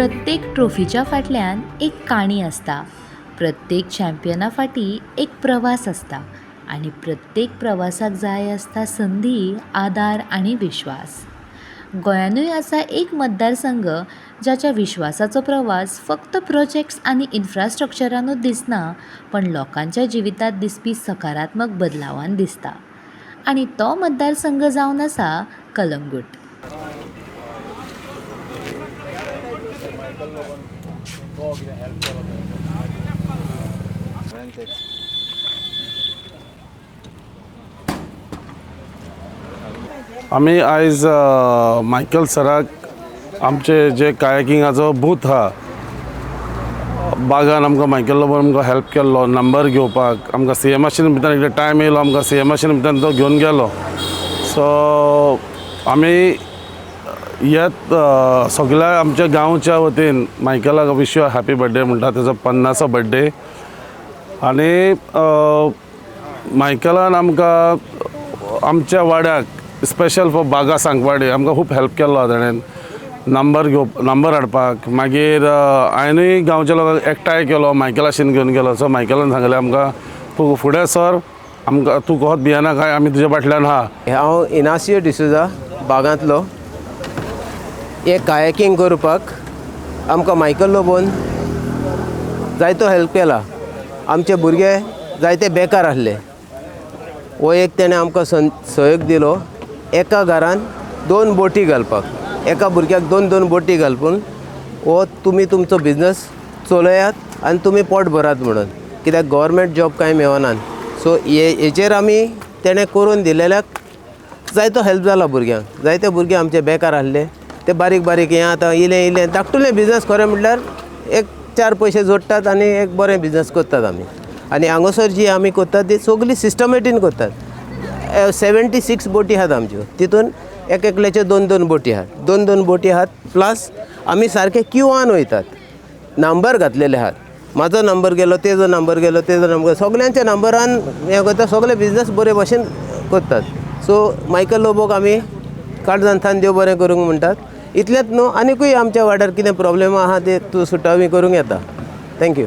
प्रत्येक ट्रॉफीच्या फाटल्यान एक काणी आसता. प्रत्येक चॅम्पियना फाटी एक प्रवास आसता आणि प्रत्येक प्रवासाक जाय आसता संधी, आदार आणि विश्वास. गोंयानूय आसा एक मतदारसंघ ज्याच्या विश्वासाचो प्रवास फक्त प्रोजेक्ट्स आनी इन्फ्रास्ट्रक्चरानूच दिसना, पण लोकांच्या जिवितांत दिसपी सकारात्मक बदलावान दिसता. आणि तो मतदारसंघ जावन आसा कलंगूट. आमी आयज मायकल सराक आमचे जे कायाकिंगाचो बूथ हा बागान आमकां मायकल लोबोन आमकां हेल्प केल्लो नंबर घेवपाक. आमकां CMAचे भितर एकदां टायम येयलो, आमकां CMAचे भितर तो घेवन गेलो. सो आमी ह्यात सगळ्या आमच्या गांवच्या वतीन मायकलाक विश यू हॅपी बर्थडे म्हणटा, तेजो 50वो बर्थडे. आनी मायकलान आमकां आमच्या वाड्याक स्पेशल फॉर बागा सांकवाडी आमकां खूब हेल्प केल्लो. ताणें नंबर हाडपाक. मागीर हांवेंनूय गांवच्या लोकांक एकठांय केलो, मायकलाशीन घेवन गेलो. सो मायकलान सांगलें आमकां तूं फुडें सर, आमकां तूं कोत भियेना काय, आमी तुज्या फाटल्यान आहा. हांव इनासियो डिसुजा बागांतलो. हे कायाकींग करपाक आमकां मायकल लोबोन जायतो हेल्प केला. आमचे भुरगे जायते बेकार आसले, हो एक तेणें आमकां सहयोग दिलो. एका घरान 2 बोटी घालपाक, एका भुरग्याक 2 बोटी घालपून हो तुमी तुमचो बिझनस चलयात आनी तुमी पोट भरात म्हणून, कित्याक गव्हर्मेंट जॉब कांय मेळनात. सो हेचेर आमी तेणें करून दिलेल्याक जायतो हेल्प जाला भुरग्यांक. जायते भुरगे आमचे बेकार आसले, ते बारीक बारीक हें आतां इलें धाकटुलें बिझनस खरें म्हटल्यार एक 4 पयशे जोडटात आनी एक बरें बिझनस करतात आमी. आनी हांगासर जी आमी करतात ती सगळी सिस्टमेटीन करतात. 76 बोटी आहात आमच्यो, तितून एकल्याच्यो 2 बोटी आहात. 2 बोटी आहात प्लस आमी सारके क्यूआन वयतात. नंबर घातलेले आहात. म्हाजो नंबर गेलो, तेजो नंबर गेलो, तेजो नंबर, सगळ्यांच्या नंबरान हें करता. सगळे बिझनस बरे भशेन करतात. सो मायकल लोबोक आमी काळजांतल्यान देव बरें करूंक म्हणटात. इतलेंच न्हू, आनिकूय आमच्या वाड्यार कितें प्रॉब्लेम आहा ते तूं सुटावी करूंक येता. थँक्यू.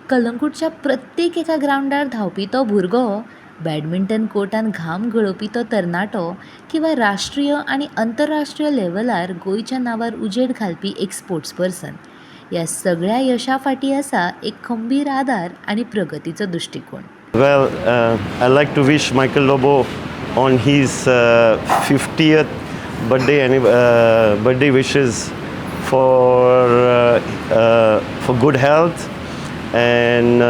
कलंगूटच्या प्रत्येक एका ग्रावंडार धांवपी तो भुरगो, बॅडमिंटन कोर्टान घाम गळोवपी तो तरणाटो, किंवा राष्ट्रीय आनी अंतरराष्ट्रीय लेवलार गोंयच्या नांवार उजेड घालपी एक स्पोर्ट्स पर्सन, ह्या सगळ्या यशा फाटीं आसा एक खंबीर आदार आनी प्रगतीचो दृश्टिकोन. Well, I'd like to wish Michael Lobo on his 50th birthday wishes for good health and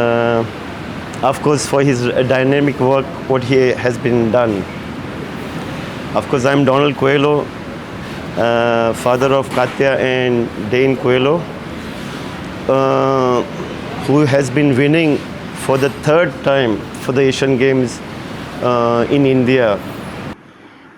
of course for his dynamic work what he has been done. Of course, I'm Donald Coelho, father of Katya and Dane Coelho, who has been winning for the 3rd time for the Asian Games in India.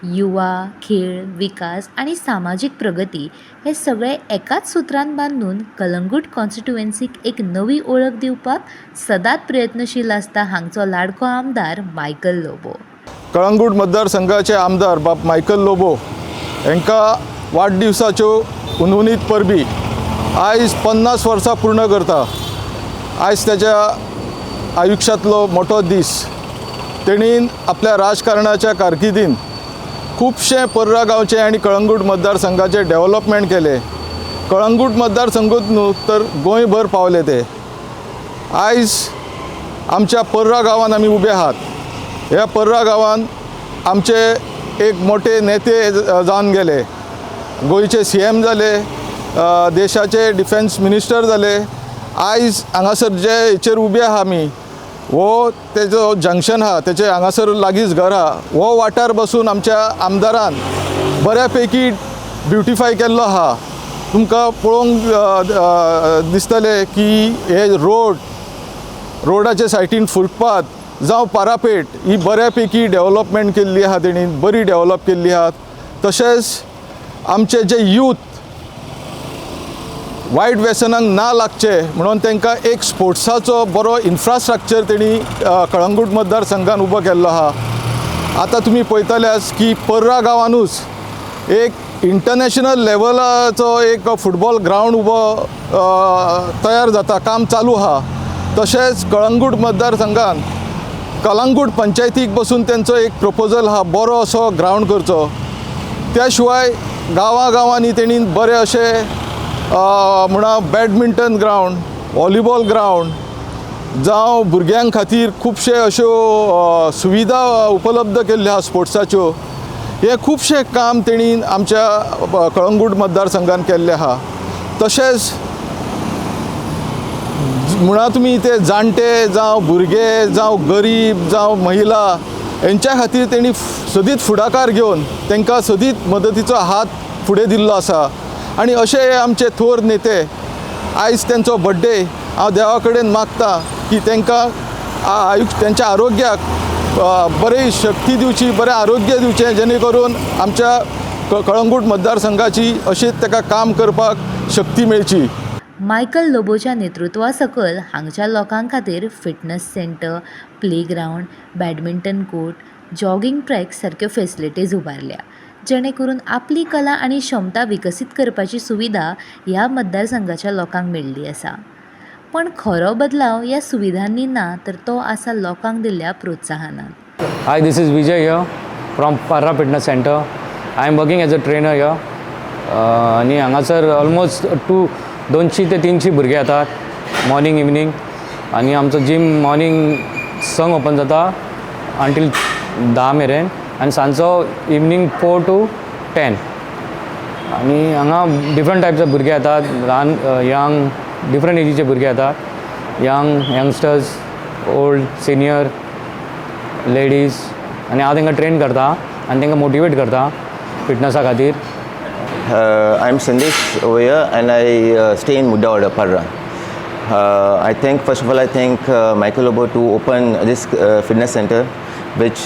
युवा, खेळ, विकास आणि सामाजिक प्रगती हे सगळे एकाच सुत्रान बांदून कलंगूट कॉन्स्टिट्युएन्सीक एक नवी ओळख दिवपाक सदांच प्रयत्नशील आसता हांगचो लाडको आमदार मायकल लोबो. कळंगूट मतदारसंघाचे आमदार बाब मायकल लोबो हांकां वाडदिवसाच्यो उनवणीत परबी. आयज 50 वर्सां पूर्ण करता. आयज त्याच्या आयुश्यांतलो मोठो दीस. तेणीन आपल्या राजकारणाच्या कारकिर्दीन खुबशे पर्रा गांवचे आनी कळंगूट मतदारसंघाचे डेव्हलपमेंट केले. कळंगूट मतदारसंघूच न्हू तर गोंयभर पावले ते. आयज आमच्या पर्रा गांवांत आमी उबे आहात. ह्या पर्रा गांवांत आमचे एक मोठे नेते जावन गेले. गोंयचे CM जाले, देशाचे डिफेन्स मिनिस्टर जाले. आयज हांगासर जे हेचेर उबे आहा आमी, हो तेजो जंक्शन आहा, तेचे हांगासर लागींच घर आहा. हो वाठार बसून आमच्या आमदारान बऱ्यापैकी ब्युटिफाय केल्लो आहा. तुमकां पळोवंक दिसतले की हे रोडाचे सायडीन फुटपाथ जावं पारापेट ही बऱ्यापैकी डेव्हलपमेंट केल्ली आहा. तेणी बरी डेव्हलप केल्ली आहा. तशेंच आमचे जे यूथ वायट व्यसनांक ना लागचे म्हणून तांकां एक स्पोर्ट्साचो बरो इन्फ्रास्ट्रक्चर तेणी कळंगूट मतदारसंघान उबो केल्लो आहा. आतां तुमी पळयतले की पर्रा गांवानूच एक इंटरनॅशनल लेवलाचो एक फुटबॉल ग्राउंड तयार जाता, काम चालू आहा. तशेंच कळंगूट मतदारसंघान कळंगूट पंचायतीक बसून त्यांचो एक प्रपोजल आहा बरो असो ग्राउंड करचो. त्या शिवाय गांवांनी तेणी बरे अशे म्हणा बॅडमिंटन ग्राउंड, व्हॉलीबॉल ग्राउंड जावं भुरग्यां खातीर खुबशे अश्यो सुविधा उपलब्ध केल्ल्यो आहा स्पोर्ट्साच्यो. हे खुबशे काम तेणी आमच्या कळंगूट मतदारसंघान केल्लें आहा. तशेंच म्हणा तुमी ते जाणटे जावं भुरगे जावं गरीब जावं महिला हेंच्या खातीर तेणी सदीत फुडाकार घेवन तांकां सदीत मदतीचो हात फुडें दिल्लो आसा. आनी अशे आमचे थोर नेते आयज तेंचो बड्डे हांव देवा कडेन मागता की तांकां तेंच्या आरोग्याक बरी शक्ती दिवची, बरें आरोग्य दिवचें, जेणे करून आमच्या कळंगूट मतदारसंघाची अशीच ताका काम करपाक शक्ती मेळची. मायकल लोबोच्या नेतृत्वा सकल हांगच्या लोकां खातीर fitness centre, playground, badminton court, jogging track सारक्यो फेसिलिटीज उबारल्या, जेणे करून आपली कला आनी क्षमता विकसीत करपाची सुविधा ह्या मतदारसंघाच्या लोकांक मेळ्ळी आसा. पण खरो बदलाव ह्या सुविधांनी ना, तर तो आसा लोकांक दिल्ल्या प्रोत्साहनान. Hi, this is Vijay here from Parra Fitness Center. I am working as a trainer here. आणि हांगासर ऑलमोस्ट 200 ते 300 भुरगे येतात मॉर्निंग इवनिंग. आणि आमचो जिम मॉर्निंग 6 ओपन जाता अंटील 10 मेरेन आनी सांजचो इवनिंग 4 to 10. आणि हांगा डिफरंट टायप्स भुरगे येतात, ल्हान यंग डिफरंट एजीचे भुरगे येतात, यंगस्टर्स, ओल्ड, सिनियर, लेडीज. आनी हांव तांकां ट्रेन करता आनी तांकां मोटिवेट करता फिटनेसा खातीर. I'm Sandesh over here and I stay in Muddaoda, Parra. First of all, I thank Michael Lobo to open this fitness center, which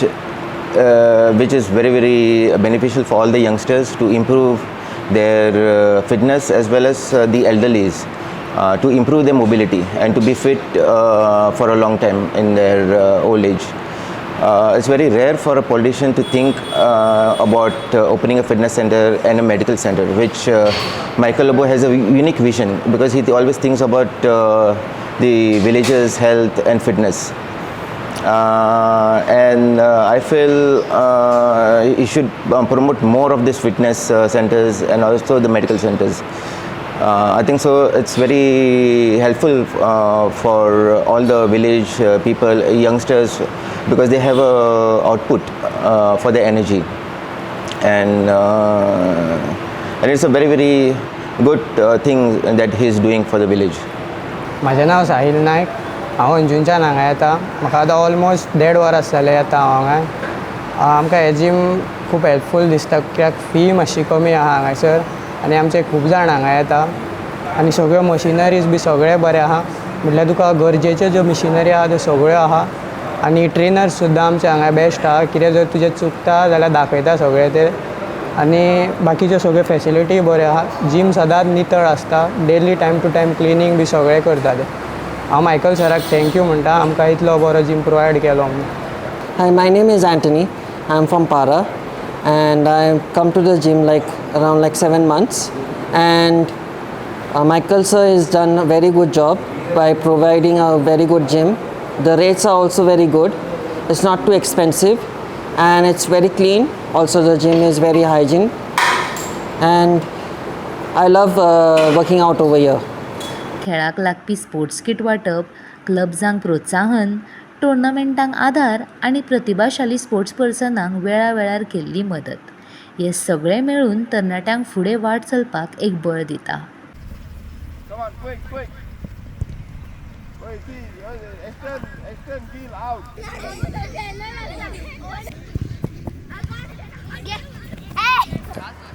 is very, very beneficial for all the youngsters to improve their fitness as well as the elderlies, to improve their mobility and to be fit for a long time in their old age. It's very rare for a politician to think about opening a fitness center and a medical center, which Michael Lobo has a unique vision because he always thinks about the villagers' health and fitness. I feel he should promote more of these fitness centers and also the medical centers. I think so it's very helpful for all the village people, youngsters, because they have a output for their energy, and it's a very, very good thing that he is doing for the village. म्हजें नांव साहिल नायक. हांव अंजुनच्यान हांगा येता. म्हाका आतां almost 1.5 वर्स जालें येता हांव हांगा. आमकां हें जीम खूब हेल्पफूल दिसता कित्याक फी मातशी कमी आहा हांगासर आनी आमचे खूब जाण हांगा येता. आनी सगळ्यो मशिनरीज बी सगळे बरें आहा, म्हटल्यार तुका गरजेच्यो ज्यो मशिनरी आहा त्यो सगळ्यो आहा. आनी ट्रेनर्स सुद्दां आमचे हांगा बेस्ट आहा, कितें जर तुजें चुकता जाल्यार दाखयता सगळें ते. आनी बाकीच्यो सगळ्यो फेसिलिटी बऱ्यो आहा. जीम सदांच नितळ आसता, daily time to time cleaning बी सगळें करता ते. हांव मायकल सराक थँक्यू म्हणटा आमकां इतलो बरो जीम प्रोवायड केलो म्हणून. Hi, my name is Anthony. I'm from Parra and I've come to the gym around 7 months, and Michael sir has done a very good job by providing a very good gym. The rates are also very good. It's not too expensive and it's very clean. Also the gym is very hygiene and I love working out over here. खेळाक लागपी sports kit वाटप, क्लब्जांक प्रोत्साहन, टुर्नामेंटांक आधार आनी प्रतिभाशाली sports पर्सनांक वेळा वेळार केल्ली मदत, हे सगळें मेळून तरणाट्यांक फुडें वाट चलपाक एक बळ दिता.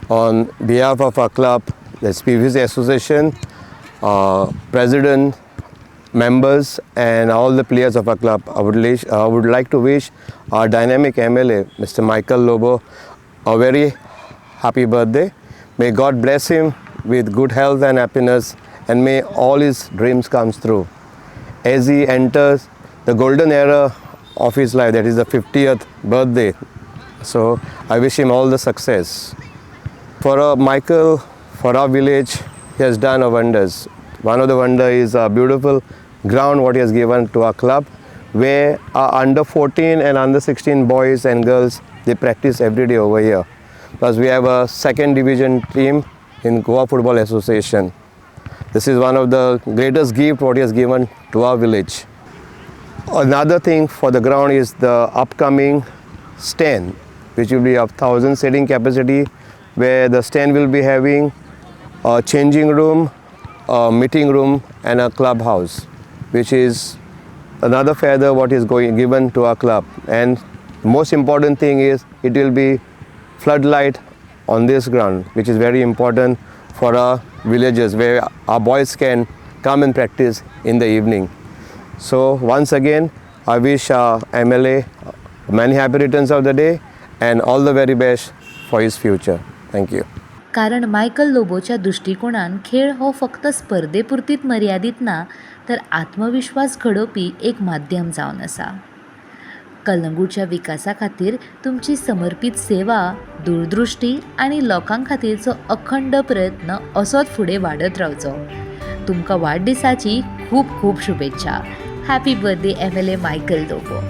On behalf of our club, the PVC Association, president, members and all the players of our club, I would like to wish our dynamic MLA, Mr. Michael Lobo, a very happy birthday. May God bless him with good health and happiness, and may all his dreams come true. As he enters the golden era of his life, that is the 50th birthday, so I wish him all the success. For Michael, for our village, he has done wonders. One of the wonder is a beautiful ground what he has given to our club, where our under 14 and under 16 boys and girls, they practice every day over here. Plus we have a second division team in Goa Football Association. This is one of the greatest gift what he has given to our village. Another thing for the ground is the upcoming stand, which will be of 1,000 seating capacity, where the stand will be having a changing room, a meeting room and a clubhouse, which is another feather what is given to our club. And most important thing is it will be floodlight on this ground, which is very important for our villages, where our boys can come and practice in the evening. So once again, I wish our MLA many happy returns of the day and all the very best for his future. Thank you. कारण Michael लोबोच्या दृष्टिकोनान खेळ हो फक्त स्पर्धेपुरतीत मर्यादित ना, तर आत्मविश्वास घडोवपी एक माध्यम जावन आसा. कलंगूटच्या विकासा खातीर तुमची समर्पित सेवा, दूरदृष्टी आनी लोकां खातीरचो अखंड प्रयत्न असोच फुडें वाडत रावचो. तुमकां वाडदिसाची खूब खूब शुभेच्छा. Happy birthday MLA Michael Lobo.